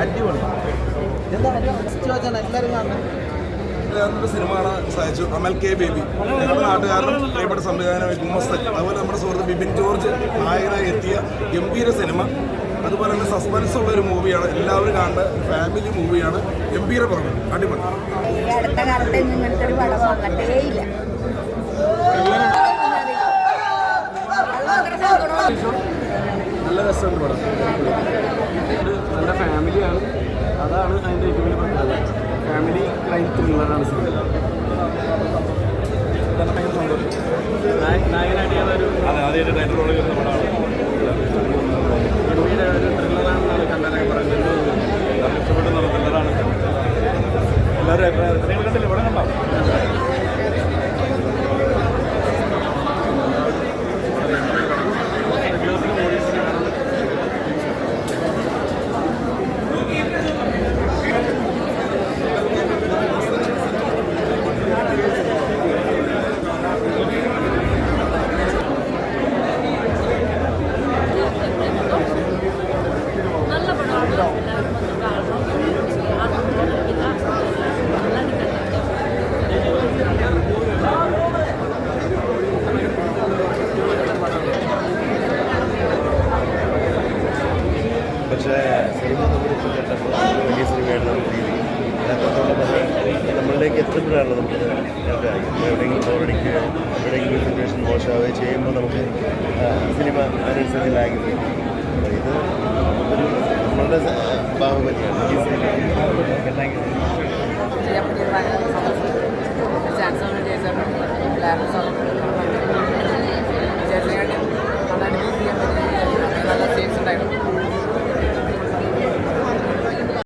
അടിപൊളി. എന്താ എല്ലാവരും കാണുന്നത് സിനിമയാണ് സഹായിച്ചു. അമൽ കെ ബേബി ഞങ്ങളുടെ നാട്ടുകാരനും പ്രിയപ്പെട്ട സംവിധാനം ഗുമസ്തൻ, അതുപോലെ നമ്മുടെ സുഹൃത്ത് ബിബിൻ ജോർജ് നായകനായി എത്തിയ ഗംഭീര സിനിമ. അതുപോലെ തന്നെ സസ്പെൻസ് ഉള്ള ഒരു മൂവിയാണ്, എല്ലാവരും കാണേണ്ട ഫാമിലി മൂവിയാണ്. ഗംഭീര പടം, അടിപൊളി. അടുത്ത കാലത്ത് ഇങ്ങനത്തെ ഒരു പടം വന്നിട്ടേയില്ല. നല്ല രസമുണ്ട് പടം, നല്ല ഫാമിലിയാണ്. അതാണ് അതിൻ്റെ ഏറ്റവും വലിയ പ്രത്യേകത. ഫാമിലി ക്രൈം ത്രില്ലറാണ് സിനിമ. നായകനായിട്ട് ഞാനൊരു ആദ്യമായിട്ട് ടൈറ്റിൽ റോൾ ചെയ്യുന്ന പടമാണ്. ഗംഭീര ഒരു ത്രില്ലറാണെന്നാണ് കണ്ടാലൊക്കെ പറയുന്നത്. ഇഷ്ടപ്പെടുന്ന ത്രില്ലറാണ്. എല്ലാവരും അഭിപ്രായം നിങ്ങൾ കണ്ടില്ലേ? ഇവിടെ കണ്ടോ? പക്ഷേ സിനിമ നമ്മളിപ്പോൾ കേട്ടപ്പോൾ വലിയ സിനിമയായിട്ട് നമുക്ക് രീതി നമ്മളിലേക്ക് എത്തുമ്പോഴാണ് നമുക്ക് എവിടെയെങ്കിലും ബോറടിക്കുക, എവിടെയെങ്കിലും സിറ്റുവേഷൻ മോശമാവുകയും ചെയ്യുമ്പോൾ നമുക്ക് സിനിമ അതിനനുസരിച്ച് ലാഗ് ചെയ്യും. അപ്പോൾ ഇത് ഒരു നമ്മളുടെ ബാഹുബലിയാണ് ഈ സിനിമ. നല്ല സീൻസ് ഉണ്ടായിരുന്നു.